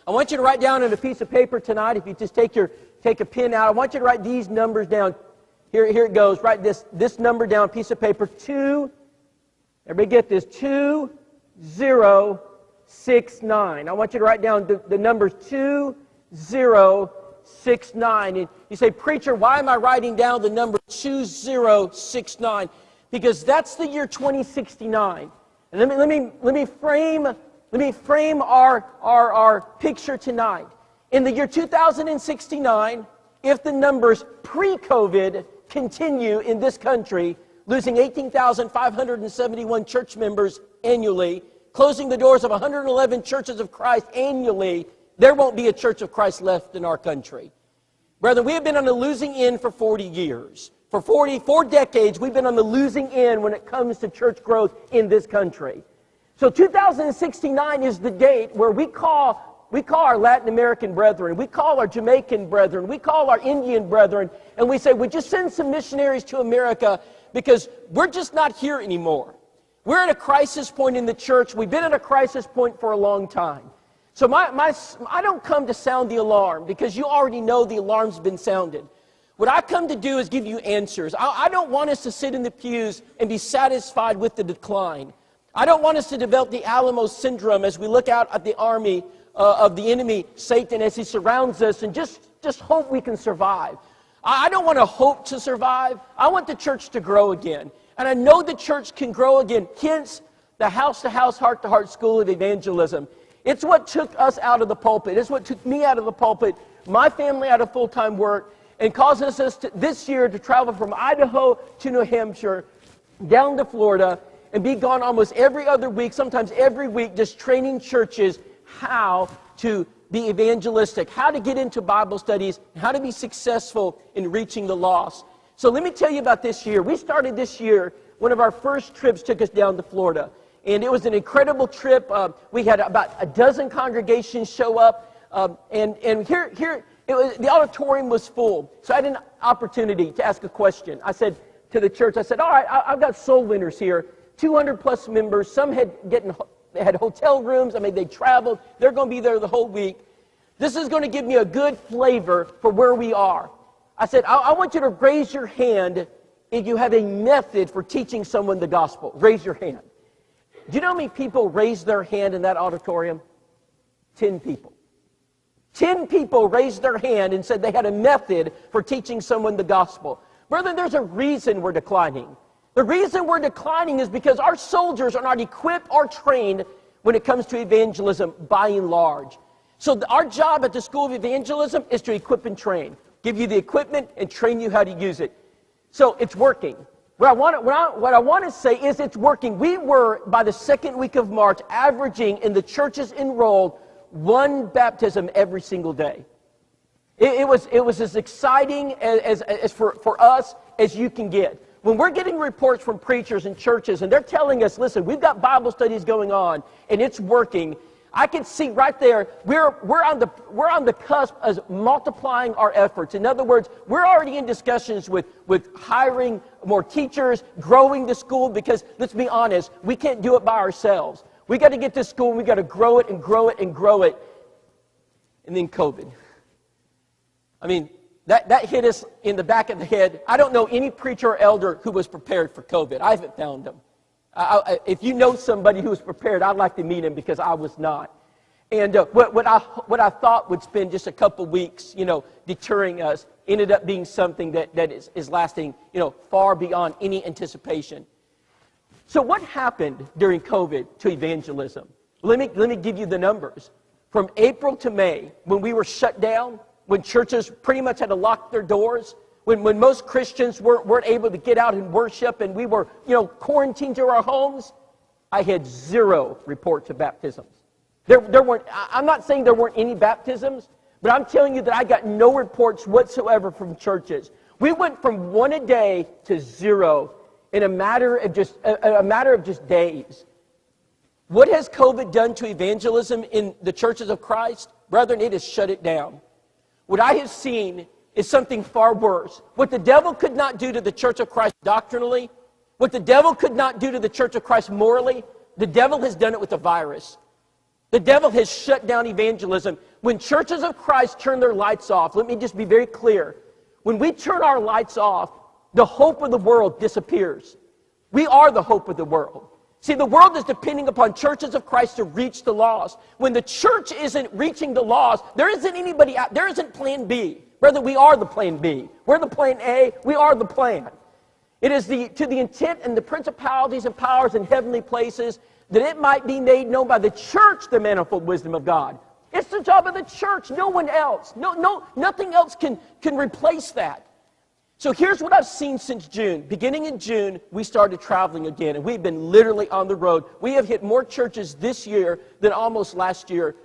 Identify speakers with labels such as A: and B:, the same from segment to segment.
A: I want you to write down on a piece of paper tonight, if you just take a pen out, I want you to write these numbers down. Here it goes. Write this number down, piece of paper. Everybody get this, 2069. I want you to write down the numbers 2069. And you say, preacher, why am I writing down the number 2069? Because that's the year 2069. And let me frame our picture tonight. In the year 2069, if the numbers pre-COVID continue in this country, losing 18,571 church members annually, closing the doors of 111 churches of Christ annually, there won't be a church of Christ left in our country. Brethren, we have been on the losing end for 40 years. For 4 decades, we've been on the losing end when it comes to church growth in this country. So 2069 is the date where we call our Latin American brethren, we call our Jamaican brethren, we call our Indian brethren, and we say, would you send some missionaries to America because we're just not here anymore. We're at a crisis point in the church. We've been at a crisis point for a long time. So I don't come to sound the alarm because you already know the alarm's been sounded. What I come to do is give you answers. I don't want us to sit in the pews and be satisfied with the decline. I don't want us to develop the Alamo syndrome as we look out at the army of the enemy, Satan, as he surrounds us and just hope we can survive. I don't want to hope to survive. I want the church to grow again. And I know the church can grow again. Hence, the house-to-house, heart-to-heart school of evangelism. It's what took us out of the pulpit. It's what took me out of the pulpit, my family out of full-time work, and causes us this year to travel from Idaho to New Hampshire, down to Florida, and be gone almost every other week, sometimes every week, just training churches how to be evangelistic, how to get into Bible studies, how to be successful in reaching the lost. So let me tell you about this year. We started this year, one of our first trips took us down to Florida. And it was an incredible trip. We had about a dozen congregations show up. And here the auditorium was full. So I had an opportunity to ask a question. I said to the church, all right, I've got soul winners here, 200 plus members. Some had hotel rooms. I mean, they traveled. They're going to be there the whole week. This is going to give me a good flavor for where we are. I said, I want you to raise your hand if you have a method for teaching someone the gospel. Raise your hand. Do you know how many people raised their hand in that auditorium? 10 people. 10 people raised their hand and said they had a method for teaching someone the gospel. Brother, there's a reason we're declining. The reason we're declining is because our soldiers are not equipped or trained when it comes to evangelism by and large. So our job at the School of Evangelism is to equip and train. Give you the equipment and train you how to use it. So it's working. What I want to say is it's working. We were, by the second week of March, averaging in the churches enrolled 1 baptism every single day. It was as exciting as for us as you can get. When we're getting reports from preachers and churches and they're telling us, listen, we've got Bible studies going on and it's working, I can see right there, we're on the cusp of multiplying our efforts. In other words, we're already in discussions with hiring more teachers, growing the school, because let's be honest, we can't do it by ourselves. We got to get this school, we got to grow it and grow it and grow it. And then COVID. I mean, that hit us in the back of the head. I don't know any preacher or elder who was prepared for COVID. I haven't found them. If you know somebody who was prepared, I'd like to meet him because I was not. And what I thought would spend just a couple weeks, deterring us, ended up being something that is lasting, far beyond any anticipation. So what happened during COVID to evangelism? Let me give you the numbers. From April to May, when we were shut down, when churches pretty much had to lock their doors, when most Christians weren't able to get out and worship and we were, quarantined to our homes, I had 0 reports of baptisms. There weren't, I'm not saying there weren't any baptisms, but I'm telling you that I got no reports whatsoever from churches. We went from 1 a day to 0 in a matter of just days. What has COVID done to evangelism in the churches of Christ? Brethren, it has shut it down. What I have seen is something far worse. What the devil could not do to the Church of Christ doctrinally, what the devil could not do to the Church of Christ morally, the devil has done it with a virus. The devil has shut down evangelism. When churches of Christ turn their lights off, let me just be very clear. When we turn our lights off, the hope of the world disappears. We are the hope of the world. See, the world is depending upon churches of Christ to reach the lost. When the church isn't reaching the lost, there isn't anybody out, there isn't plan B. Rather, we are the plan B. We're the plan A, we are the plan. It is to the intent and the principalities and powers in heavenly places that it might be made known by the church the manifold wisdom of God. It's the job of the church, no one else. Nothing else can replace that. So here's what I've seen since June. Beginning in June, we started traveling again, and we've been literally on the road. We have hit more churches this year than almost last year.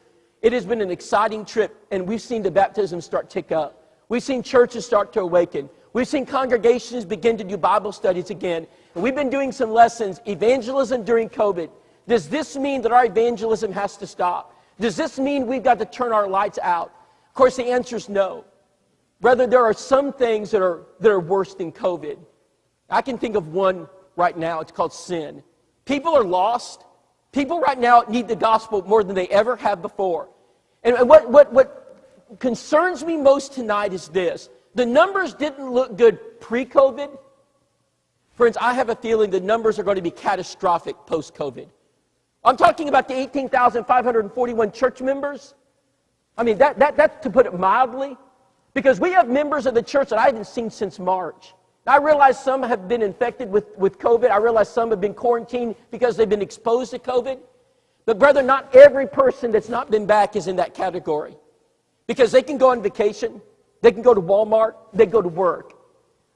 A: It has been an exciting trip, and we've seen the baptisms start to tick up. We've seen churches start to awaken. We've seen congregations begin to do Bible studies again. And we've been doing some lessons, evangelism during COVID. Does this mean that our evangelism has to stop? Does this mean we've got to turn our lights out? Of course, the answer is no. Rather, there are some things that are worse than COVID. I can think of one right now. It's called sin. People are lost. People right now need the gospel more than they ever have before. And what concerns me most tonight is this. The numbers didn't look good pre-COVID. Friends, I have a feeling the numbers are going to be catastrophic post-COVID. I'm talking about the 18,541 church members. I mean, that's to put it mildly. Because we have members of the church that I haven't seen since March. I realize some have been infected with COVID. I realize some have been quarantined because they've been exposed to COVID. But brother, not every person that's not been back is in that category. Because they can go on vacation. They can go to Walmart. They go to work.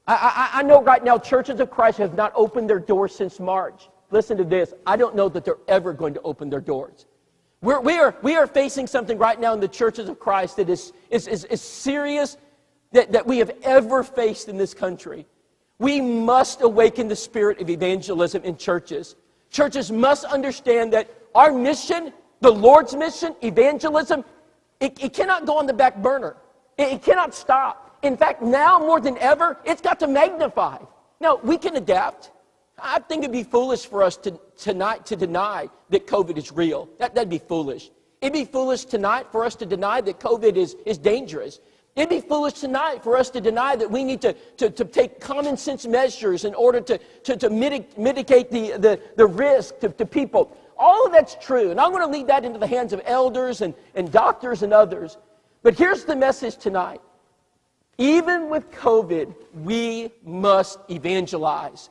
A: I know right now churches of Christ have not opened their doors since March. Listen to this. I don't know that they're ever going to open their doors. We are facing something right now in the churches of Christ that is serious that we have ever faced in this country. We must awaken the spirit of evangelism in churches. Churches must understand that our mission, the Lord's mission, evangelism, it cannot go on the back burner. It cannot stop. In fact, now more than ever, it's got to magnify. Now, we can adapt. I think it'd be foolish for us tonight to deny that COVID is real. That'd be foolish. It'd be foolish tonight for us to deny that COVID is dangerous. It'd be foolish tonight for us to deny that we need to take common sense measures in order to mitigate the risk to people. All of that's true, and I'm going to leave that into the hands of elders and doctors and others. But here's the message tonight. Even with COVID, we must evangelize.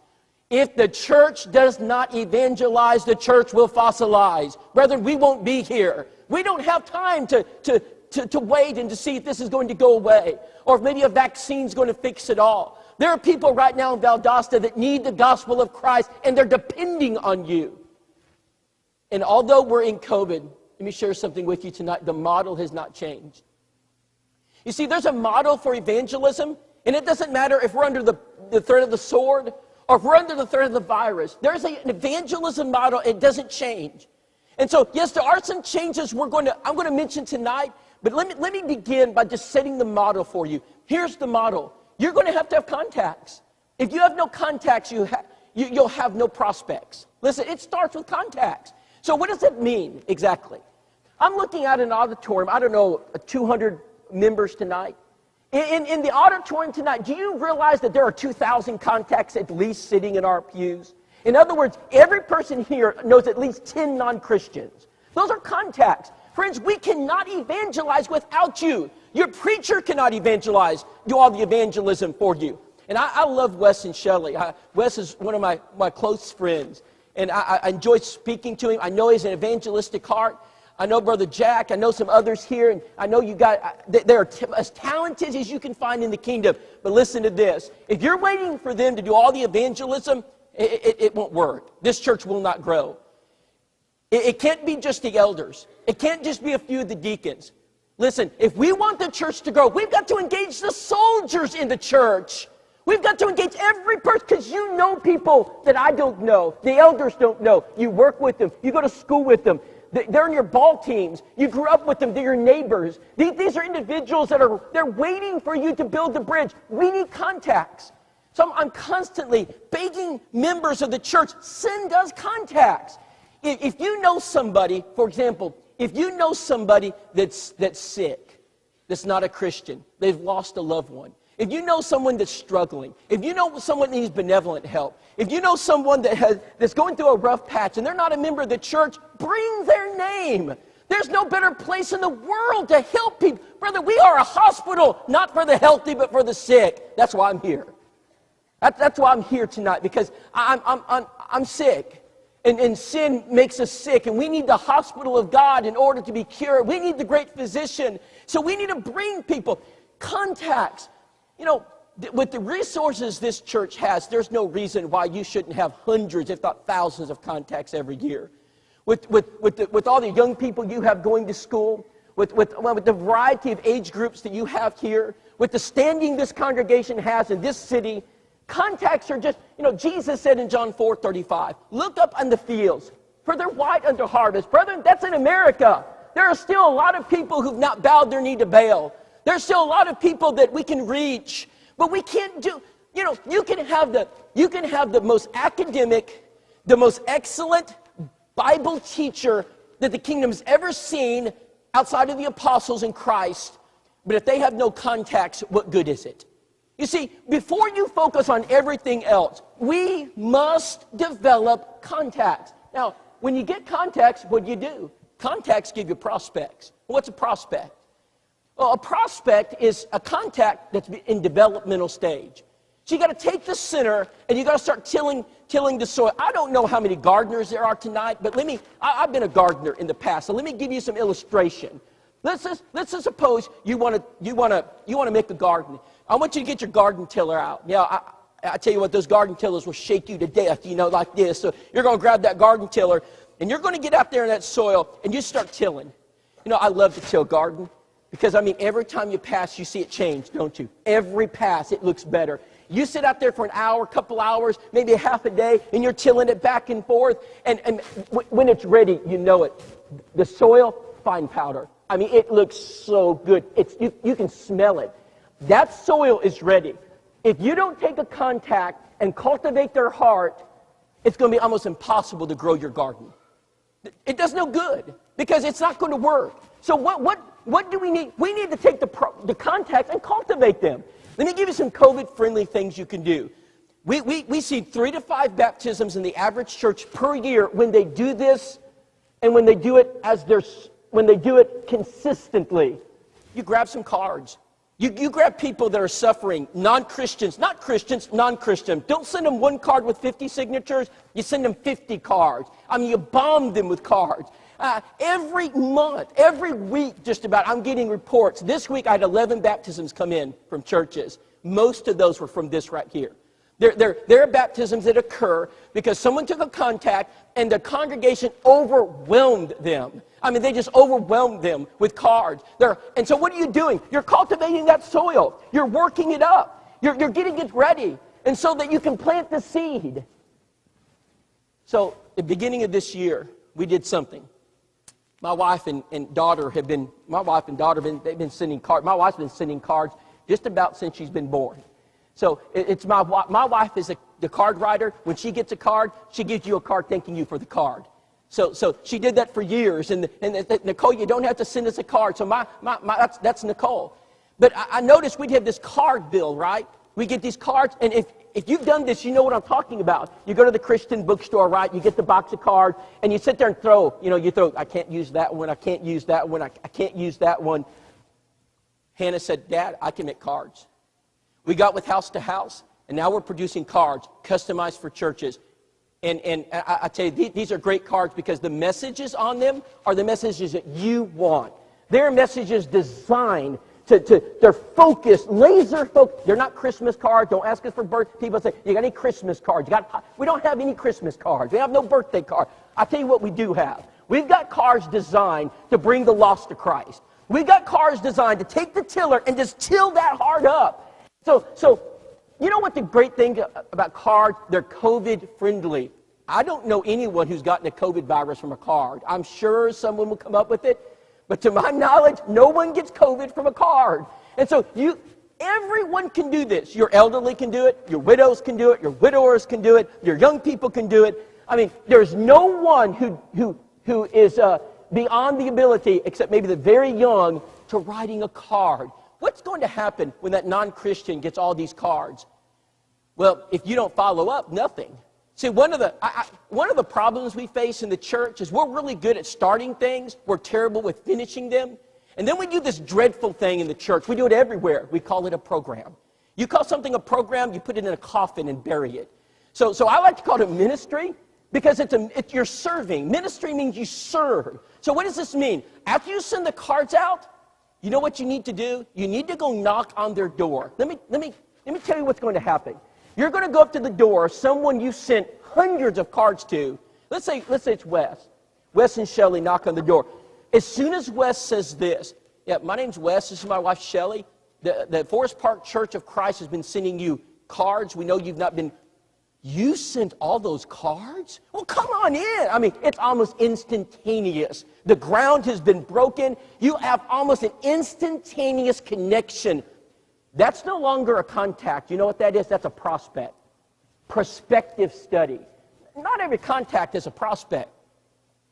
A: If the church does not evangelize, the church will fossilize. Brethren, we won't be here. We don't have time to wait and to see if this is going to go away, or if maybe a vaccine's going to fix it all. There are people right now in Valdosta that need the gospel of Christ, and they're depending on you. And although we're in COVID, let me share something with you tonight. The model has not changed. You see, there's a model for evangelism, and it doesn't matter if we're under the threat of the sword, or if we're under the threat of the virus. There's an evangelism model. It doesn't change. And so, yes, there are some changes I'm going to mention tonight, but let me begin by just setting the model for you. Here's the model. You're going to have contacts. If you have no contacts, you'll have no prospects. Listen, it starts with contacts. So what does it mean exactly? I'm looking at an auditorium, I don't know, 200 members tonight. In the auditorium tonight, do you realize that there are 2,000 contacts at least sitting in our pews? In other words, every person here knows at least 10 non-Christians. Those are contacts. Friends, we cannot evangelize without you. Your preacher cannot evangelize, do all the evangelism for you. And I love Wes and Shelley. Wes is one of my close friends. And I enjoy speaking to him. I know he's an evangelistic heart. I know Brother Jack. I know some others here. And I know they're as talented as you can find in the kingdom. But listen to this. If you're waiting for them to do all the evangelism, it won't work. This church will not grow. It can't be just the elders. It can't just be a few of the deacons. Listen, if we want the church to grow, we've got to engage the soldiers in the church. We've got to engage every person, because you know people that I don't know. The elders don't know. You work with them. You go to school with them. They're in your ball teams. You grew up with them. They're your neighbors. These are individuals they're waiting for you to build the bridge. We need contacts. So I'm constantly begging members of the church, send us contacts. If you know somebody, for example, If you know somebody that's sick, that's not a Christian, they've lost a loved one, if you know someone that's struggling, if you know someone that needs benevolent help, if you know someone that's going through a rough patch and they're not a member of the church, bring their name. There's no better place in the world to help people. Brother, we are a hospital, not for the healthy, but for the sick. That's why I'm here. That's why I'm here tonight, because I'm sick. And sin makes us sick, and we need the hospital of God in order to be cured. We need the great physician. So we need to bring people contacts. You know, with the resources this church has, there's no reason why you shouldn't have hundreds, if not thousands, of contacts every year. With all the young people you have going to school, with the variety of age groups that you have here, with the standing this congregation has in this city, contacts are just, Jesus said in John 4:35, look up on the fields, for they're white unto harvest. Brethren, that's in America. There are still a lot of people who've not bowed their knee to Baal. There's still a lot of people that we can reach, but we can't do, you can have the most academic, the most excellent Bible teacher that the kingdom's ever seen outside of the apostles in Christ, but if they have no contacts, what good is it? You see, before you focus on everything else, we must develop contacts. Now, when you get contacts, what do? Contacts give you prospects. What's a prospect? Well, a prospect is a contact that's in developmental stage. So you got to take the center and you got to start tilling the soil. I don't know how many gardeners there are tonight, but I've been a gardener in the past, so let me give you some illustration. Let's just suppose you want to make a garden. I want you to get your garden tiller out. Now, I tell you what, those garden tillers will shake you to death, like this. So you're going to grab that garden tiller, and you're going to get out there in that soil, and you start tilling. I love to till garden, because, every time you pass, you see it change, don't you? Every pass, it looks better. You sit out there for an hour, couple hours, maybe a half a day, and you're tilling it back and forth, and when it's ready, you know it. The soil, fine powder. It looks so good. You can smell it. That soil is ready. If you don't take a contact and cultivate their heart, it's going to be almost impossible to grow your garden. It does no good, because it's not going to work. So what do we need? We need to take the contacts and cultivate them. Let me give you some COVID-friendly things you can do. We see 3 to 5 baptisms in the average church per year when they do this, and when they do it consistently. You grab some cards. You grab people that are suffering, non-Christians, not Christians, non-Christian. Don't send them one card with 50 signatures. You send them 50 cards. You bomb them with cards. Every month, every week just about, I'm getting reports. This week I had 11 baptisms come in from churches. Most of those were from this right here. There are baptisms that occur because someone took a contact and the congregation overwhelmed them. They just overwhelmed them with cards. And so what are you doing? You're cultivating that soil. You're working it up. You're getting it ready. And so that you can plant the seed. So at the beginning of this year, we did something. My wife and daughter they've been sending cards. My wife's been sending cards just about since she's been born. So it's my wife is the card writer. When she gets a card, she gives you a card thanking you for the card. So she did that for years. And Nicole, you don't have to send us a card. So that's Nicole. But I noticed we'd have this card bill, right? We get these cards, and if you've done this, you know what I'm talking about. You go to the Christian bookstore, right? You get the box of cards, and you sit there and throw, I can't use that one, I can't use that one, I can't use that one. Hannah said, Dad, I can make cards. We got with House to House, and now we're producing cards customized for churches. And I tell you, these are great cards because the messages on them are the messages that you want. They're messages designed they're focused, laser focused. They're not Christmas cards. Don't ask us for birthday. People say, you got any Christmas cards? We don't have any Christmas cards. We have no birthday cards. I'll tell you what we do have. We've got cards designed to bring the lost to Christ. We've got cards designed to take the tiller and just till that heart up. So you know what the great thing about cards? They're COVID friendly. I don't know anyone who's gotten a COVID virus from a card. I'm sure someone will come up with it. But to my knowledge, no one gets COVID from a card. And so everyone can do this. Your elderly can do it. Your widows can do it. Your widowers can do it. Your young people can do it. There's no one who is beyond the ability, except maybe the very young, to writing a card. What's going to happen when that non-Christian gets all these cards? Well, if you don't follow up, nothing. See, one of the problems we face in the church is we're really good at starting things. We're terrible with finishing them. And then we do this dreadful thing in the church. We do it everywhere. We call it a program. You call something a program, you put it in a coffin and bury it. So I like to call it ministry because you're serving. Ministry means you serve. So what does this mean? After you send the cards out, you know what you need to do? You need to go knock on their door. Let me tell you what's going to happen. You're going to go up to the door of someone you sent hundreds of cards to. Let's say it's Wes. Wes and Shelley knock on the door. As soon as Wes says this, yeah, my name's Wes, this is my wife Shelley. The Forest Park Church of Christ has been sending you cards. We know you've not been. You sent all those cards? Well, come on in. I mean, it's almost instantaneous. The ground has been broken. You have almost an instantaneous connection. That's no longer a contact. You know what that is? That's a prospect. Prospective study. Not every contact is a prospect.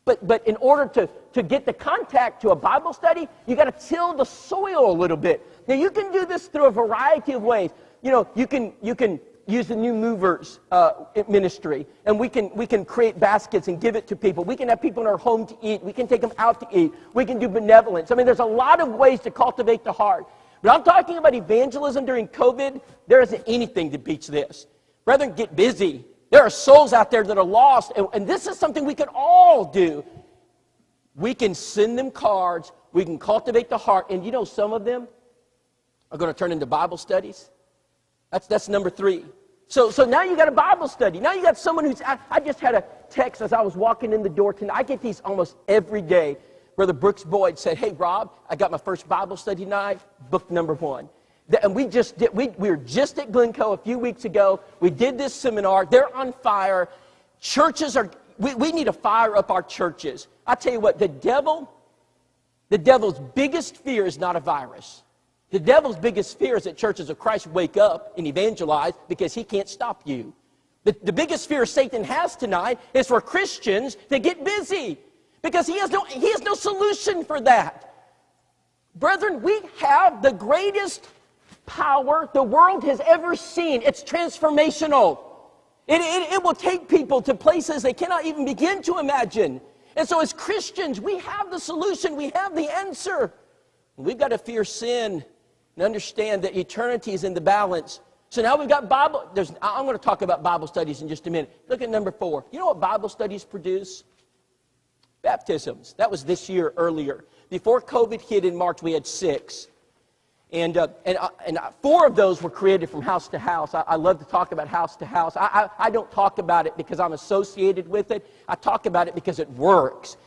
A: But in order to get the contact to a Bible study, you got to till the soil a little bit. Now, you can do this through a variety of ways. You know, you can use the New Movers ministry, and we can create baskets and give it to people. We can have people in our home to eat. We can take them out to eat. We can do benevolence. I mean, there's a lot of ways to cultivate the heart. But I'm talking about evangelism during COVID. There isn't anything that beats this. Brethren, get busy. There are souls out there that are lost, and this is something we can all do. We can send them cards. We can cultivate the heart, and you know some of them are going to turn into Bible studies. That's number 3. So now you got a Bible study. Now you got someone who's, I just had a text as I was walking in the door tonight. I get these almost every day. Brother Brooks Boyd said, hey, Rob, I got my first Bible study tonight, book number 1. And we were just at Glencoe a few weeks ago. We did this seminar. They're on fire. Churches we need to fire up our churches. I tell you what, the devil's biggest fear is not a virus. The devil's biggest fear is that churches of Christ wake up and evangelize because he can't stop you. The biggest fear Satan has tonight is for Christians to get busy because he has no solution for that. Brethren, we have the greatest power the world has ever seen. It's transformational. It will take people to places they cannot even begin to imagine. And so as Christians, we have the solution. We have the answer. We've got to fear sin and understand that eternity is in the balance. So now we've got Bible. I'm going to talk about Bible studies in just a minute. Look at number 4. You know what Bible studies produce? Baptisms. That was this year earlier. Before COVID hit in March, we had 6. And 4 of those were created from house to house. I love to talk about house to house. I don't talk about it because I'm associated with it. I talk about it because it works.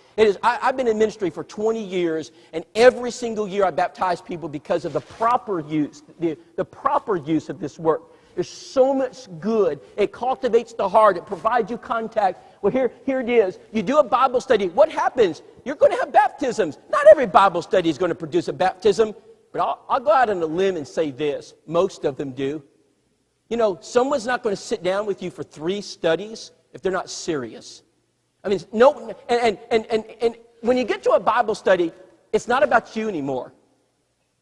A: I've been in ministry for 20 years, and every single year I baptize people because of the proper use, the proper use of this work. There's so much good. It cultivates the heart. It provides you contact. Well, here it is. You do a Bible study. What happens? You're going to have baptisms. Not every Bible study is going to produce a baptism. But I'll go out on a limb and say this. Most of them do. You know, someone's not going to sit down with you for 3 studies if they're not serious. I mean, no, and when you get to a Bible study, it's not about you anymore.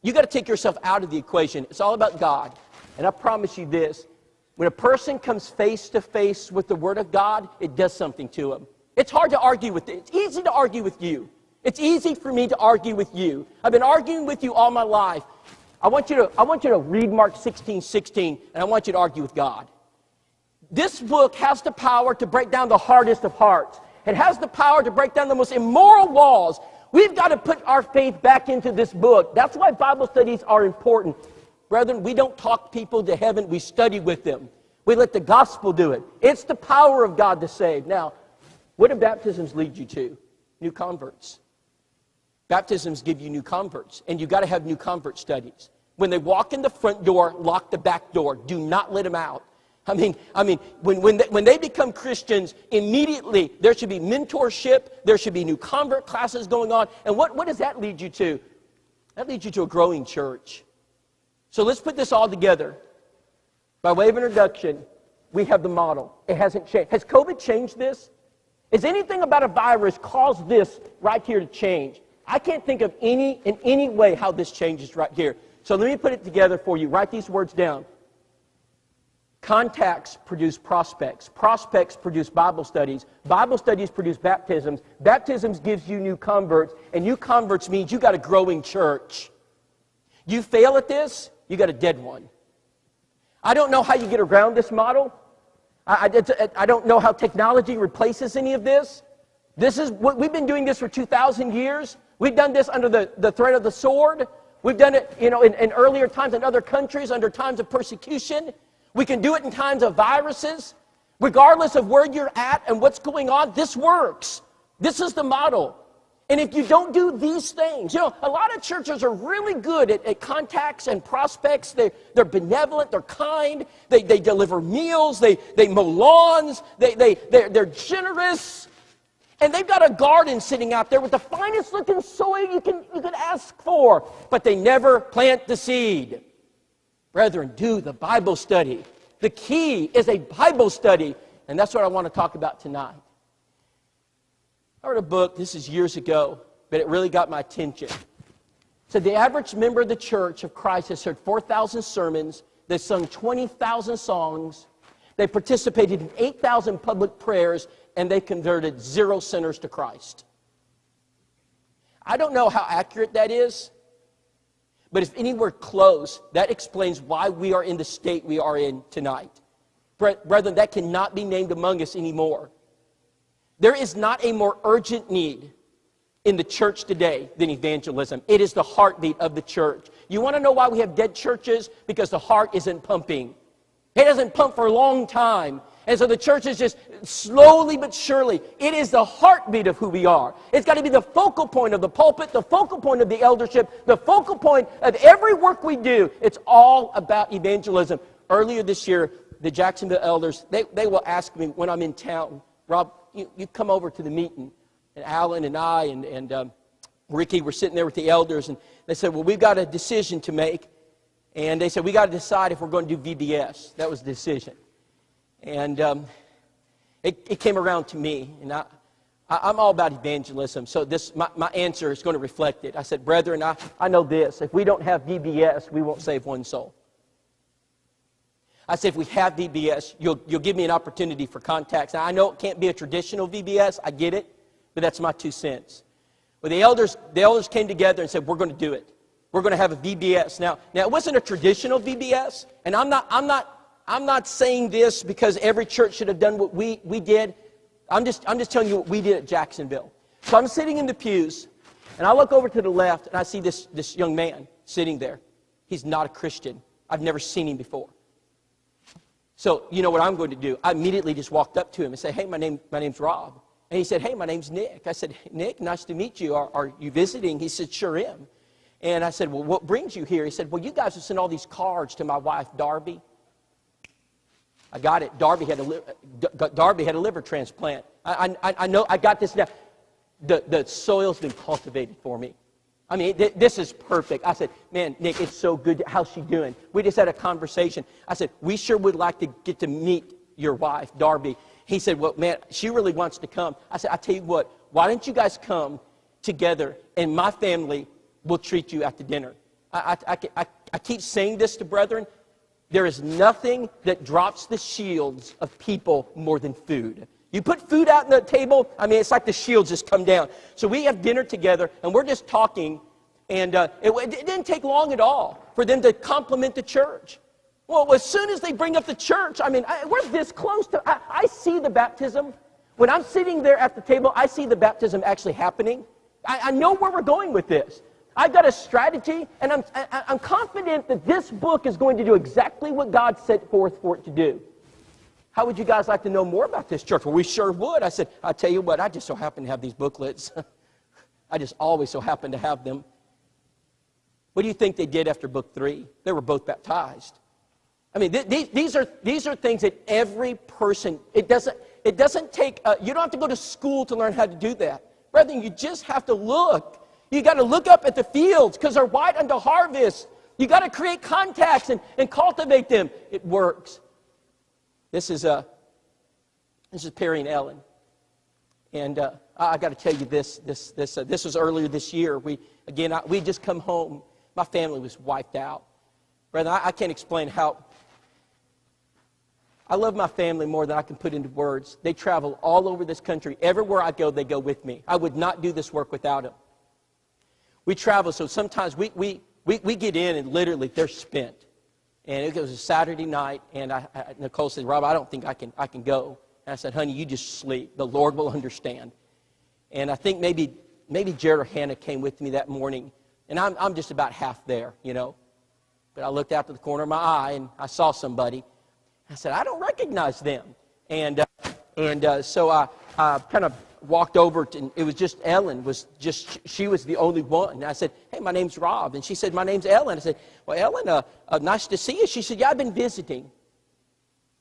A: You got to take yourself out of the equation. It's all about God. And I promise you this. When a person comes face to face with the Word of God, it does something to them. It's hard to argue with it. It's easy to argue with you. It's easy for me to argue with you. I've been arguing with you all my life. I want you to read Mark 16:16, and I want you to argue with God. This book has the power to break down the hardest of hearts. It has the power to break down the most immoral walls. We've got to put our faith back into this book. That's why Bible studies are important. Brethren, we don't talk people to heaven. We study with them. We let the gospel do it. It's the power of God to save. Now, what do baptisms lead you to? New converts. Baptisms give you new converts, and you've got to have new convert studies. When they walk in the front door, lock the back door. Do not let them out. I mean, when they become Christians, immediately there should be mentorship. There should be new convert classes going on. And what does that lead you to? That leads you to a growing church. So let's put this all together. By way of introduction, we have the model. It hasn't changed. Has COVID changed this? Has anything about a virus caused this right here to change? I can't think of in any way how this changes right here. So let me put it together for you. Write these words down. Contacts produce prospects. Prospects produce Bible studies. Bible studies produce baptisms. Baptisms gives you new converts. And new converts means you got a growing church. You fail at this, you got a dead one. I don't know how you get around this model. I don't know how technology replaces any of this. This is what we've been doing this for 2,000 years. We've done this under the threat of the sword. We've done it, in earlier times in other countries under times of persecution. We can do it in times of viruses. Regardless of where you're at and what's going on, this works. This is the model. And if you don't do these things, a lot of churches are really good at contacts and prospects. They're benevolent, they're kind, they deliver meals, they mow lawns, they're generous. And they've got a garden sitting out there with the finest looking soil you could ask for, but they never plant the seed. Brethren, do the Bible study. The key is a Bible study, and that's what I want to talk about tonight. I read a book, this is years ago, but it really got my attention. It said the average member of the Church of Christ has heard 4,000 sermons, they sung 20,000 songs, they participated in 8,000 public prayers, and they converted 0 sinners to Christ. I don't know how accurate that is, but if anywhere close, that explains why we are in the state we are in tonight. Brethren, that cannot be named among us anymore. There is not a more urgent need in the church today than evangelism. It is the heartbeat of the church. You want to know why we have dead churches? Because the heart isn't pumping. It hasn't pumped for a long time. And so the church is just slowly but surely. It is the heartbeat of who we are. It's got to be the focal point of the pulpit, the focal point of the eldership, the focal point of every work we do. It's all about evangelism. Earlier this year, the Jacksonville elders, they will ask me when I'm in town, Rob, you come over to the meeting. And Alan and I and Ricky were sitting there with the elders, and they said, well, we've got a decision to make. And they said, we got to decide if we're going to do VBS. That was the decision. And it came around to me, and I'm all about evangelism, so my answer is going to reflect it. I said, brethren, I know this. If we don't have VBS, we won't save one soul. I said, if we have VBS, you'll give me an opportunity for contacts. Now, I know it can't be a traditional VBS. I get it, but that's my 2 cents. Well, the elders came together and said, we're going to do it. We're going to have a VBS. Now it wasn't a traditional VBS, and I'm not saying this because every church should have done what we did. I'm just telling you what we did at Jacksonville. So I'm sitting in the pews, and I look over to the left, and I see this young man sitting there. He's not a Christian. I've never seen him before. So you know what I'm going to do? I immediately just walked up to him and said, hey, my name's Rob. And he said, hey, my name's Nick. I said, Nick, nice to meet you. Are you visiting? He said, sure am. And I said, well, what brings you here? He said, well, you guys have sent all these cards to my wife, Darby. I got it. Darby had a liver transplant. I know. I got this now. The soil's been cultivated for me. I mean, this is perfect. I said, man, Nick, it's so good. How's she doing? We just had a conversation. I said, we sure would like to get to meet your wife, Darby. He said, well, man, she really wants to come. I said, I tell you what, why don't you guys come together and my family will treat you at the dinner. I keep saying this to brethren. There is nothing that drops the shields of people more than food. You put food out on the table, I mean, it's like the shields just come down. So we have dinner together, and we're just talking, and it didn't take long at all for them to compliment the church. Well, as soon as they bring up the church, I mean, we're this close to, I see the baptism. When I'm sitting there at the table, I see the baptism actually happening. I know where we're going with this. I've got a strategy, and I'm confident that this book is going to do exactly what God set forth for it to do. How would you guys like to know more about this church? Well, we sure would. I said, I'll tell you what, I just so happen to have these booklets. I just always so happen to have them. What do you think they did after book 3? They were both baptized. I mean, these are things that every person, it doesn't take, you don't have to go to school to learn how to do that. Brethren, you just have to look. You got to look up at the fields because they're white unto harvest. You got to create contacts and cultivate them. It works. This is Perry and Ellen. And I got to tell you this was earlier this year. We just come home. My family was wiped out. Brother, I can't explain how. I love my family more than I can put into words. They travel all over this country. Everywhere I go, they go with me. I would not do this work without them. We travel, so sometimes we get in and literally they're spent. And it was a Saturday night, and Nicole said, Rob, I don't think I can go. And I said, honey, you just sleep. The Lord will understand. And I think maybe Jared or Hannah came with me that morning. And I'm just about half there, you know. But I looked out to the corner of my eye, and I saw somebody. I said, I don't recognize them. And so I kind of walked over, and it was just Ellen. She was the only one. And I said, hey, my name's Rob. And she said, my name's Ellen. I said, well, Ellen, nice to see you. She said, yeah, I've been visiting.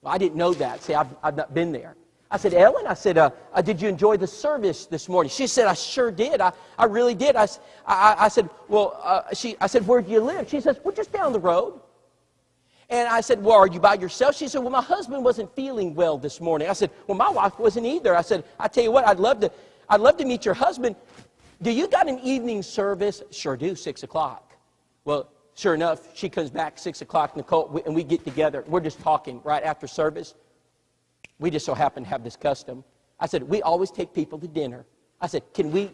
A: Well, I didn't know that. See, I've not been there. I said, Ellen, did you enjoy the service this morning? She said, I sure did. I really did. I said, well, I said, where do you live? She says, well, just down the road. And I said, well, are you by yourself? She said, well, my husband wasn't feeling well this morning. I said, well, my wife wasn't either. I said, I tell you what, I'd love to meet your husband. Do you got an evening service? Sure do, 6 o'clock. Well, sure enough, she comes back 6 o'clock, Nicole, and we get together. We're just talking right after service. We just so happen to have this custom. I said, we always take people to dinner. I said,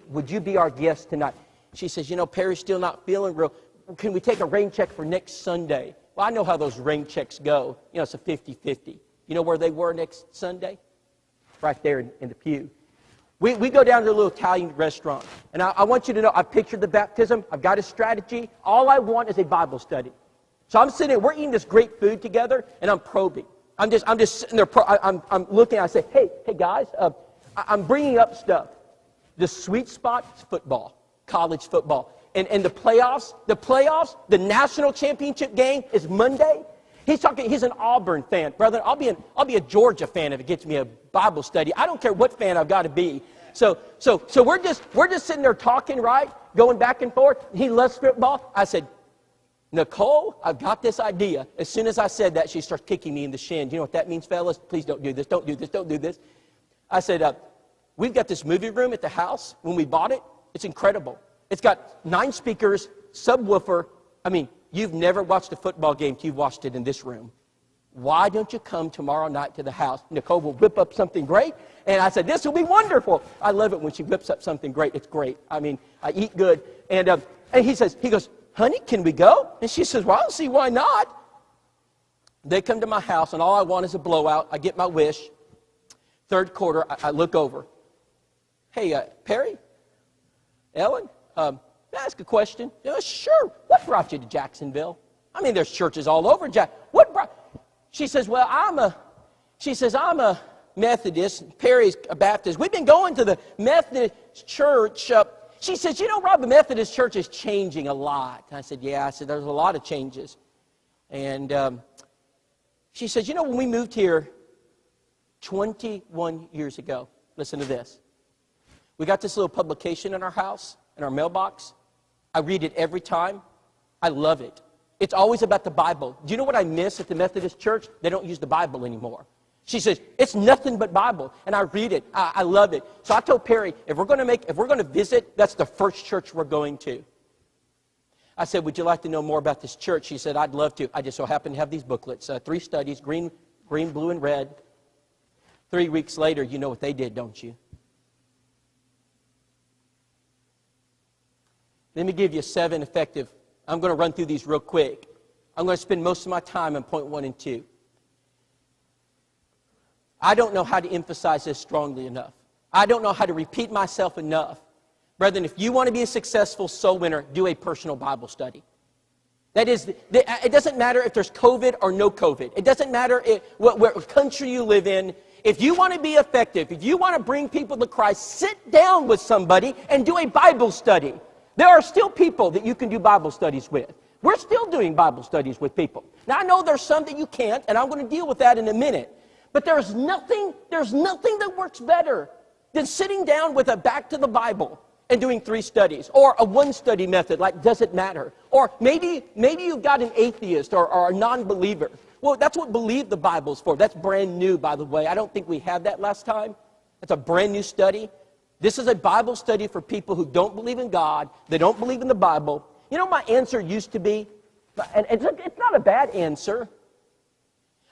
A: would you be our guest tonight? She says, you know, Perry's still not feeling real. Can we take a rain check for next Sunday? Well, I know how those rain checks go. You know, it's a 50-50. You know where they were next Sunday? Right there in the pew. We go down to a little Italian restaurant. And I want you to know, I pictured the baptism. I've got a strategy. All I want is a Bible study. So I'm sitting there, we're eating this great food together, and I'm probing. I'm just sitting there, I'm looking, I say, hey guys, I'm bringing up stuff. The sweet spot is football, college football. And the playoffs, the national championship game is Monday. He's an Auburn fan. Brother, I'll be a Georgia fan if it gets me a Bible study. I don't care what fan I've got to be. So we're just sitting there talking, right? Going back and forth. He loves football. I said, Nicole, I've got this idea. As soon as I said that, she starts kicking me in the shin. You know what that means, fellas? Please don't do this, don't do this, don't do this. I said, we've got this movie room at the house. When we bought it, it's incredible. It's got 9 speakers, subwoofer. I mean, you've never watched a football game till you've watched it in this room. Why don't you come tomorrow night to the house? Nicole will whip up something great. And I said, this will be wonderful. I love it when she whips up something great. It's great. I mean, I eat good. And he goes, honey, can we go? And she says, well, I don't see why not. They come to my house, and all I want is a blowout. I get my wish. Third quarter, I look over. Hey, Perry? Ellen? Can I ask a question? Sure. What brought you to Jacksonville? I mean, there's churches all over She says, well, I'm a Methodist. Perry's a Baptist. We've been going to the Methodist church. She says, you know, Rob, the Methodist church is changing a lot. I said, yeah. I said, there's a lot of changes. And she says, you know, when we moved here 21 years ago, listen to this. We got this little publication in our house, in our mailbox. I read it every time. I love it. It's always about the Bible. Do you know what I miss at the Methodist church? They don't use the Bible anymore. She says, it's nothing but Bible. And I read it. I love it. So I told Perry, if we're going to visit, that's the first church we're going to. I said, would you like to know more about this church? She said, I'd love to. I just so happen to have these booklets, 3 studies, green, blue, and red. 3 weeks later, you know what they did, don't you? Let me give you 7 effective. I'm going to run through these real quick. I'm going to spend most of my time on point 1 and 2. I don't know how to emphasize this strongly enough. I don't know how to repeat myself enough. Brethren, if you want to be a successful soul winner, do a personal Bible study. That is, it doesn't matter if there's COVID or no COVID. It doesn't matter what country you live in. If you want to be effective, if you want to bring people to Christ, sit down with somebody and do a Bible study. There are still people that you can do Bible studies with. We're still doing Bible studies with people. Now, I know there's some that you can't, and I'm going to deal with that in a minute. But there's nothing that works better than sitting down with a back to the Bible and doing 3 studies, or a 1-study method like Does It Matter? Or maybe you've got an atheist or a non-believer. Well, that's what Believe the Bible's for. That's brand new, by the way. I don't think we had that last time. That's a brand new study. This is a Bible study for people who don't believe in God, they don't believe in the Bible. You know, my answer used to be, and it's not a bad answer.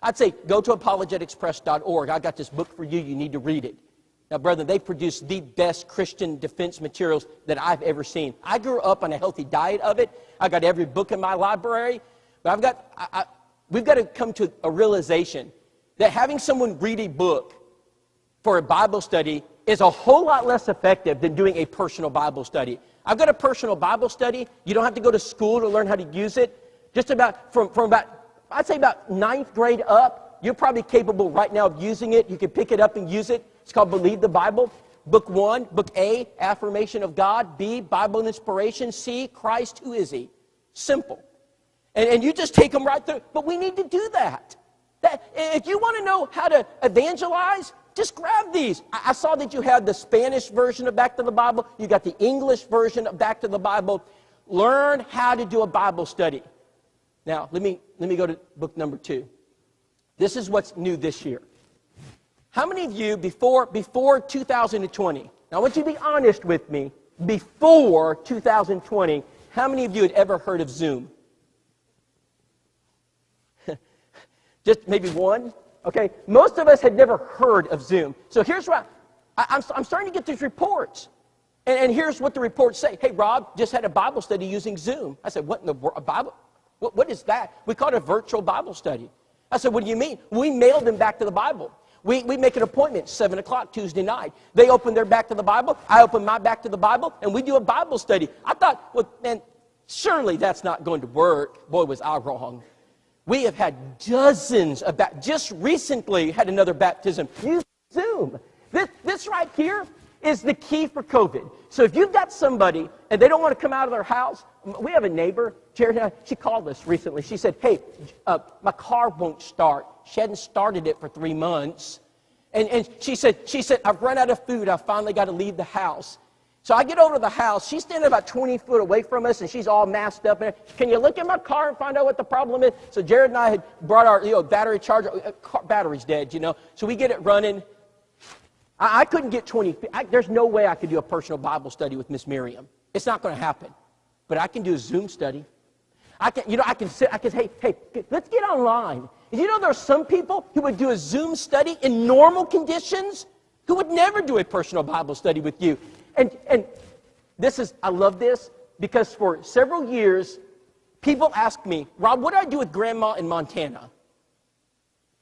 A: I'd say, go to apologeticspress.org. I got this book for you. You need to read it. Now, brethren, they produce the best Christian defense materials that I've ever seen. I grew up on a healthy diet of it. I got every book in my library. But we've got to come to a realization that having someone read a book for a Bible study is a whole lot less effective than doing a personal Bible study. I've got a personal Bible study. You don't have to go to school to learn how to use it. Just about, from about, I'd say about 9th grade up, you're probably capable right now of using it. You can pick it up and use it. It's called Believe the Bible. Book 1, Book A, Affirmation of God. B, Bible Inspiration. C, Christ, Who Is He? Simple. And you just take them right through. But we need to do that. If you want to know how to evangelize, just grab these. I saw that you had the Spanish version of Back to the Bible. You got the English version of Back to the Bible. Learn how to do a Bible study. Now, let me go to book number 2. This is what's new this year. How many of you, before 2020, now I want you to be honest with me, before 2020, how many of you had ever heard of Zoom? Just maybe one? Okay, most of us had never heard of Zoom. So here's what, I'm starting to get these reports. And here's what the reports say. Hey, Rob, just had a Bible study using Zoom. I said, what in the world, a Bible? What is that? We call it a virtual Bible study. I said, what do you mean? We mailed them Back to the Bible. We make an appointment, 7 o'clock Tuesday night. They open their Back to the Bible. I open my Back to the Bible, and we do a Bible study. I thought, well, man, surely that's not going to work. Boy, was I wrong. We have had dozens of just recently had another baptism using Zoom. This right here is the key for COVID. So if you've got somebody and they don't want to come out of their house, we have a neighbor, Jared, she called us recently. She said, hey, my car won't start. She hadn't started it for 3 months. And she said, I've run out of food. I finally got to leave the house. So I get over to the house. She's standing about 20 foot away from us, and she's all masked up. Can you look at my car and find out what the problem is? So Jared and I had brought our battery charger. Battery's dead, So we get it running. I couldn't get 20 feet. There's no way I could do a personal Bible study with Miss Miriam. It's not going to happen. But I can do a Zoom study. I can say, hey, let's get online. And there are some people who would do a Zoom study in normal conditions who would never do a personal Bible study with you. And I love this, because for several years, people ask me, Rob, what do I do with Grandma in Montana?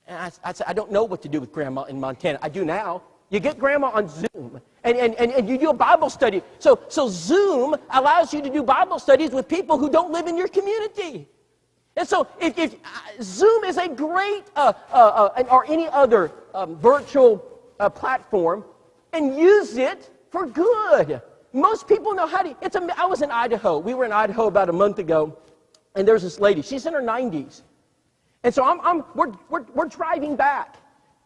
A: And I said, I don't know what to do with Grandma in Montana. I do now. You get Grandma on Zoom, and you do a Bible study. So Zoom allows you to do Bible studies with people who don't live in your community. And so if Zoom is a great, or any other virtual platform, and use it for good. Most people know how to. I was in Idaho. We were in Idaho about a month ago, and there's this lady. She's in her 90s, and so we're driving back.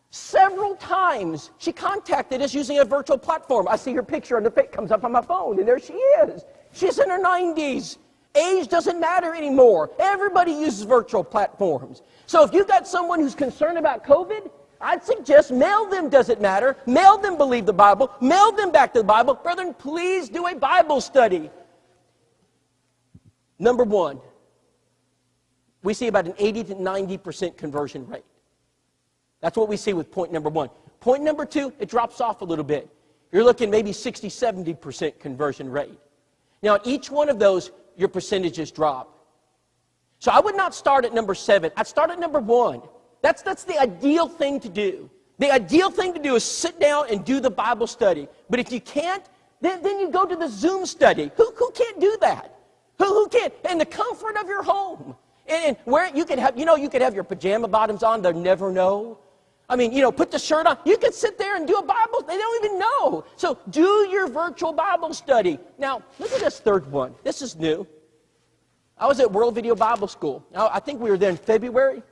A: Several times she contacted us using a virtual platform. I see her picture, and the face comes up on my phone, and there she is. She's in her 90s. Age doesn't matter anymore. Everybody uses virtual platforms. So if you've got someone who's concerned about COVID, I'd suggest mail them Does It Matter, mail them Believe the Bible, mail them Back to the Bible. Brethren, please do a Bible study. Number 1, we see about an 80 to 90% conversion rate. That's what we see with point number 1. Point number 2, it drops off a little bit. You're looking maybe 60, 70% conversion rate. Now, at each one of those, your percentages drop. So I would not start at number 7. I'd start at number 1. That's the ideal thing to do. The ideal thing to do is sit down and do the Bible study. But if you can't, then you go to the Zoom study. Who can't do that? Who can't? In the comfort of your home. And where you could have, you could have your pajama bottoms on, they'll never know. I mean, put the shirt on. You could sit there and do a Bible. They don't even know. So do your virtual Bible study. Now, look at this third one. This is new. I was at World Video Bible School. Now, I think we were there in February.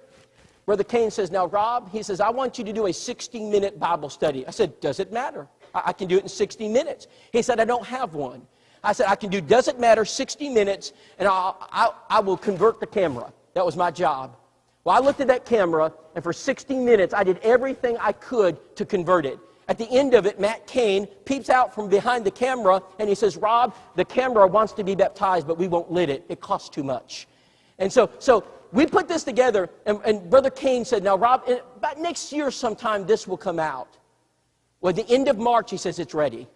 A: Brother Kane says, now, Rob, he says, I want you to do a 60-minute Bible study. I said, does it matter? I can do it in 60 minutes. He said, I don't have one. I said, I can do Does It Matter 60 minutes, and I will convert the camera. That was my job. Well, I looked at that camera, and for 60 minutes, I did everything I could to convert it. At the end of it, Matt Cain peeps out from behind the camera, and he says, Rob, the camera wants to be baptized, but we won't let it. It costs too much. And so we put this together, and Brother Cain said, now, Rob, about next year sometime, this will come out. Well, at the end of March, he says, it's ready.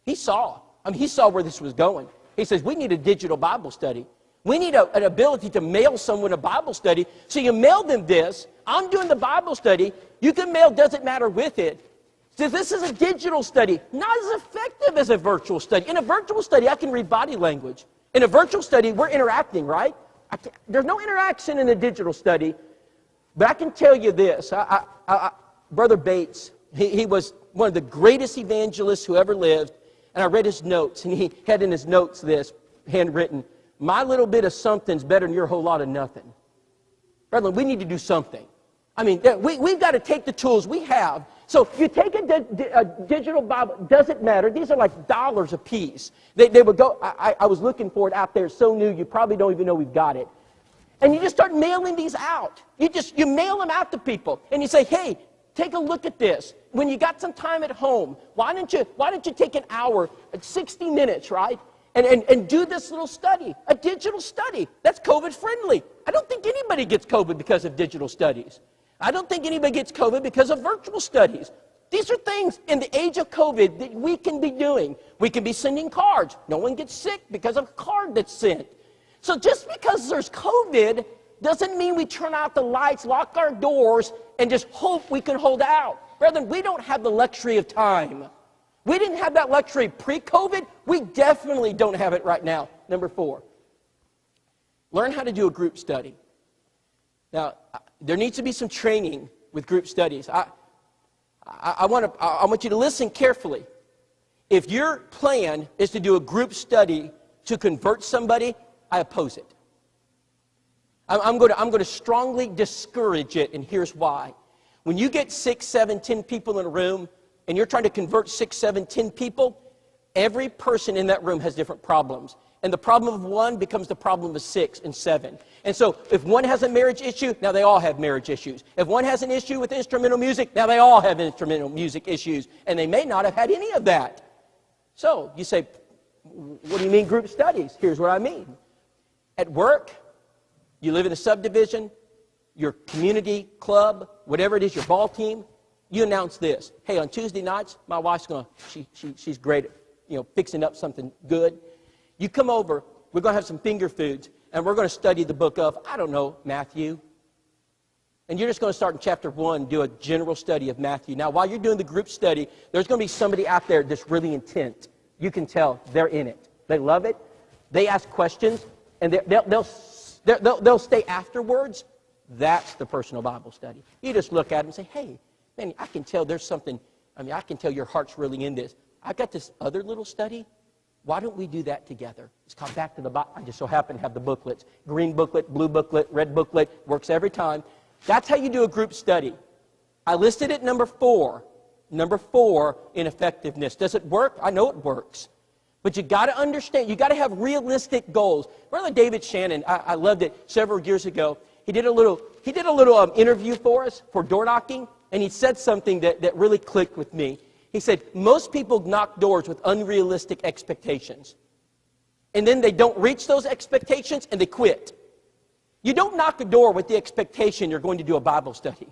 A: He saw where this was going. He says, we need a digital Bible study. We need an ability to mail someone a Bible study. So you mail them this. I'm doing the Bible study. You can mail doesn't matter with it. So this is a digital study, not as effective as a virtual study. In a virtual study, I can read body language. In a virtual study, we're interacting, right? There's no interaction in a digital study. But I can tell you this. Brother Bates, he was one of the greatest evangelists who ever lived. And I read his notes, and he had in his notes this, handwritten, my little bit of something's better than your whole lot of nothing. Brethren, we need to do something. I mean, we've got to take the tools we have. So you take a digital Bible, doesn't matter. These are like dollars a piece. They would go, I was looking for it out there, so new, you probably don't even know we've got it. And you just start mailing these out. You mail them out to people, and you say, hey, take a look at this. When you got some time at home, why don't you take an hour, 60 minutes, right? And do this little study, a digital study. That's COVID friendly. I don't think anybody gets COVID because of digital studies. I don't think anybody gets COVID because of virtual studies. These are things in the age of COVID that we can be doing. We can be sending cards. No one gets sick because of a card that's sent. So just because there's COVID doesn't mean we turn out the lights, lock our doors, and just hope we can hold out. Brethren, we don't have the luxury of time. We didn't have that luxury pre-COVID. We definitely don't have it right now. Number 4, learn how to do a group study. Now, there needs to be some training with group studies. I want you to listen carefully. If your plan is to do a group study to convert somebody, I oppose it. I'm going to strongly discourage it, and here's why. When you get 6, 7, 10 people in a room, and you're trying to convert 6, 7, 10 people, every person in that room has different problems. And the problem of one becomes the problem of 6 and 7. And so if one has a marriage issue, now they all have marriage issues. If one has an issue with instrumental music, now they all have instrumental music issues. And they may not have had any of that. So you say, what do you mean group studies? Here's what I mean. At work, you live in a subdivision, your community club, whatever it is, your ball team, you announce this. Hey, on Tuesday nights, my wife's she's great at, fixing up something good. You come over, we're going to have some finger foods, and we're going to study the book of, I don't know, Matthew. And you're just going to start in chapter 1, do a general study of Matthew. Now, while you're doing the group study, there's going to be somebody out there that's really intent. You can tell they're in it. They love it. They ask questions, and they'll stay afterwards. That's the personal Bible study. You just look at them and say, hey, man, I can tell there's something, I can tell your heart's really in this. I've got this other little study. Why don't we do that together? It's called Back to the Bible. I just so happen to have the booklets. Green booklet, blue booklet, red booklet. Works every time. That's how you do a group study. I listed it number 4. Number 4 in effectiveness. Does it work? I know it works. But you got to understand, you got to have realistic goals. Brother David Shannon, I loved it several years ago. He did a little interview for us for door knocking, and he said something that really clicked with me. He said, most people knock doors with unrealistic expectations. And then they don't reach those expectations and they quit. You don't knock the door with the expectation you're going to do a Bible study.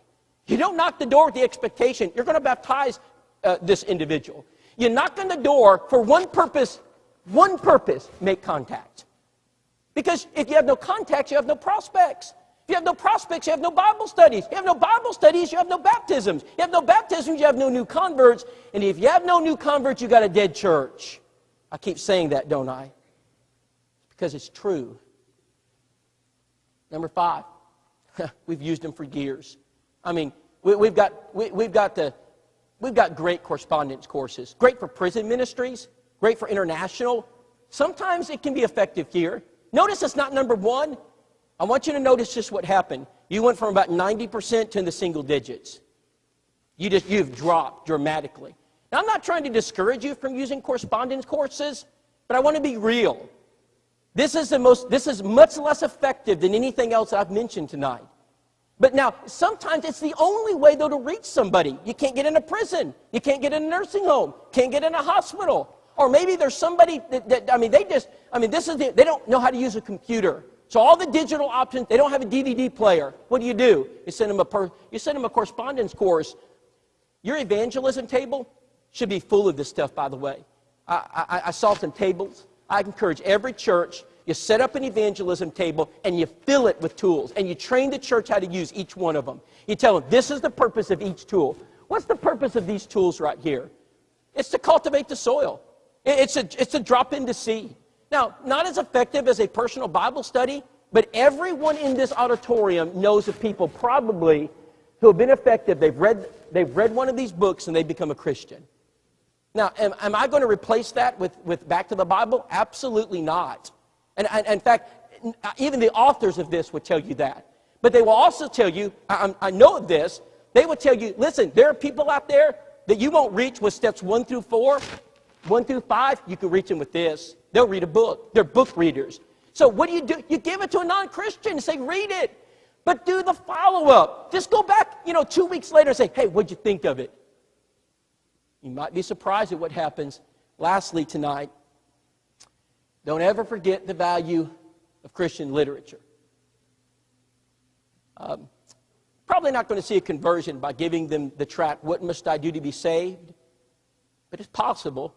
A: You don't knock the door with the expectation you're going to baptize this individual. You knock on the door for one purpose, make contact. Because if you have no contacts, you have no prospects. If you have no prospects, you have no Bible studies. You have no Bible studies, you have no baptisms. You have no baptisms, you have no new converts. And if you have no new converts, you got a dead church. I keep saying that, don't I? Because it's true. Number 5, we've used them for years. I mean, we've got great correspondence courses. Great for prison ministries. Great for international. Sometimes it can be effective here. Notice it's not number 1. I want you to notice just what happened. You went from about 90% to in the single digits. You've dropped dramatically. Now, I'm not trying to discourage you from using correspondence courses, but I want to be real. This is much less effective than anything else I've mentioned tonight. But now, sometimes it's the only way, though, to reach somebody. You can't get in a prison. You can't get in a nursing home. Can't get in a hospital. Or maybe there's somebody they don't know how to use a computer. So all the digital options, they don't have a DVD player. What do? You send them a correspondence course. Your evangelism table should be full of this stuff, by the way. I saw some tables. I encourage every church, you set up an evangelism table and you fill it with tools. And you train the church how to use each one of them. You tell them, this is the purpose of each tool. What's the purpose of these tools right here? It's to cultivate the soil. It's a drop in to see. Now, not as effective as a personal Bible study, but everyone in this auditorium knows of people probably who have been effective. They've read one of these books and they've become a Christian. Now, am I going to replace that with back to the Bible? Absolutely not. And in fact, even the authors of this would tell you that. But they will also tell you, I know of this, they will tell you, listen, there are people out there that you won't reach with steps 1 through 4, 1 through 5, you can reach them with this. They'll read a book. They're book readers. So what do? You give it to a non-Christian and say, read it. But do the follow-up. Just go back, 2 weeks later and say, hey, what'd you think of it? You might be surprised at what happens. Lastly tonight, don't ever forget the value of Christian literature. Probably not going to see a conversion by giving them the tract, What Must I Do to Be Saved? But it's possible.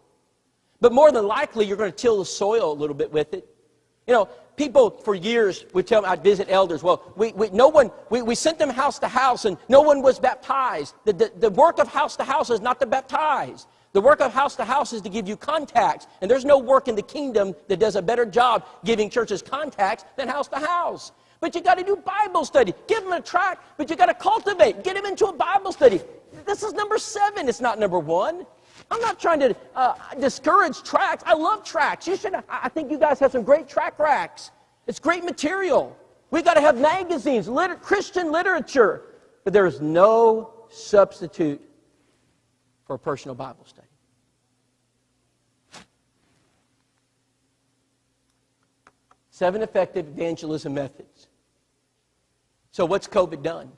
A: But more than likely, you're going to till the soil a little bit with it. People for years would tell me, I'd visit elders, well, we sent them house to house and no one was baptized. The work of house to house is not to baptize. The work of house to house is to give you contacts. And there's no work in the kingdom that does a better job giving churches contacts than house to house. But you got to do Bible study. Give them a tract, but you got to cultivate. Get them into a Bible study. This is number 7. It's not number 1. I'm not trying to discourage tracts. I love tracts. I think you guys have some great tract racks. It's great material. We've got to have magazines, Christian literature. But there is no substitute for a personal Bible study. Seven effective evangelism methods. So what's COVID done?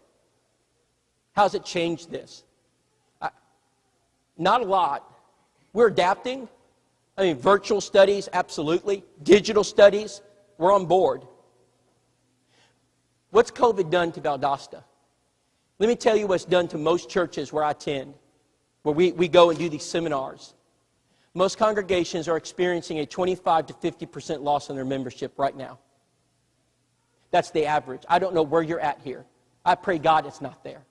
A: How's it changed this? Not a lot. We're adapting. Virtual studies, absolutely. Digital studies, we're on board. What's COVID done to Valdosta? Let me tell you what's done to most churches where I attend, where we go and do these seminars. Most congregations are experiencing a 25 to 50% loss in their membership right now. That's the average. I don't know where you're at here. I pray God it's not there.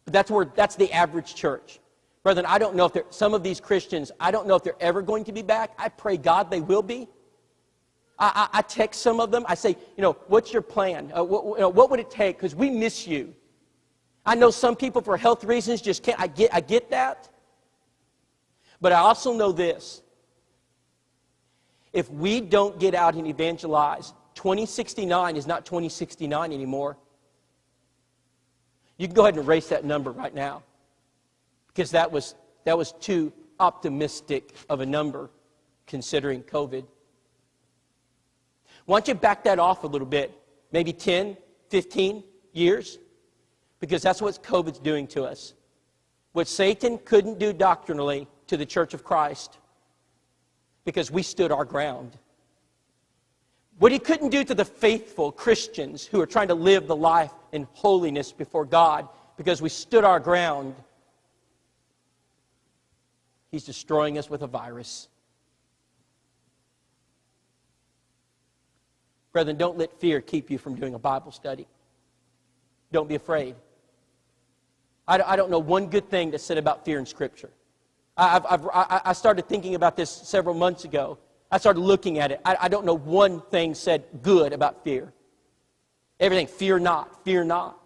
A: But that's the average church. Brethren, I don't know if some of these Christians, I don't know if they're ever going to be back. I pray God they will be. I text some of them. I say, what's your plan? What would it take? Because we miss you. I know some people for health reasons just can't. I get that. But I also know this. If we don't get out and evangelize, 2069 is not 2069 anymore. You can go ahead and erase that number right now. Because that was too optimistic of a number considering COVID. Why don't you back that off a little bit? Maybe 10, 15 years? Because that's what COVID's doing to us. What Satan couldn't do doctrinally to the Church of Christ, because we stood our ground. What he couldn't do to the faithful Christians who are trying to live the life in holiness before God, because we stood our ground, he's destroying us with a virus. Brethren, don't let fear keep you from doing a Bible study. Don't be afraid. I don't know one good thing that's said about fear in Scripture. I started thinking about this several months ago. I started looking at it. I don't know one thing said good about fear. Everything, fear not, fear not.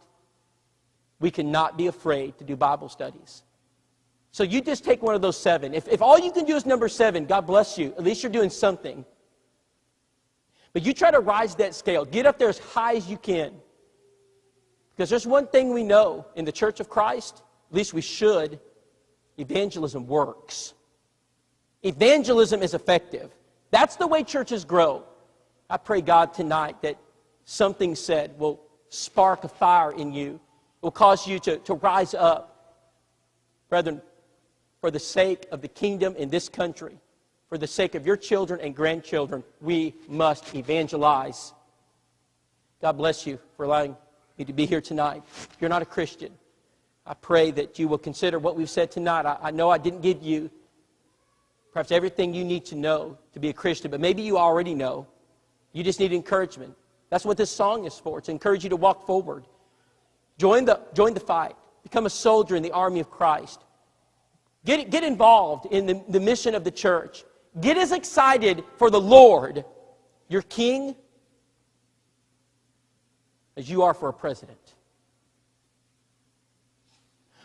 A: We cannot be afraid to do Bible studies. So you just take one of those 7. If all you can do is number 7, God bless you. At least you're doing something. But you try to rise that scale. Get up there as high as you can. Because there's one thing we know in the Church of Christ, at least we should, evangelism works. Evangelism is effective. That's the way churches grow. I pray God tonight that something said will spark a fire in you. It will cause you to rise up. Brethren, for the sake of the kingdom in this country, for the sake of your children and grandchildren, we must evangelize. God bless you for allowing me to be here tonight. If you're not a Christian, I pray that you will consider what we've said tonight. I know I didn't give you perhaps everything you need to know to be a Christian, but maybe you already know. You just need encouragement. That's what this song is for. It's to encourage you to walk forward. Join the fight. Become a soldier in the army of Christ. Get involved in the mission of the church. Get as excited for the Lord, your King, as you are for a president.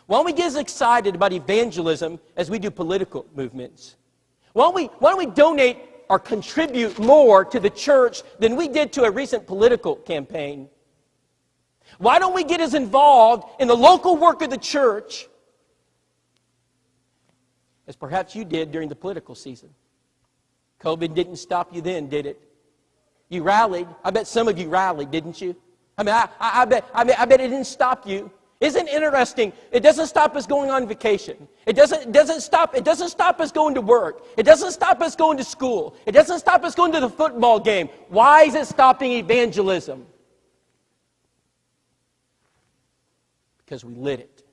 A: Why don't we get as excited about evangelism as we do political movements? Why don't we donate or contribute more to the church than we did to a recent political campaign? Why don't we get as involved in the local work of the church as perhaps you did during the political season? COVID didn't stop you then, did it? You rallied. I bet some of you rallied, didn't you? I bet it didn't stop you. Isn't it interesting? It doesn't stop us going on vacation. It doesn't stop us going to work. It doesn't stop us going to school. It doesn't stop us going to the football game. Why is it stopping evangelism? Because we lit it.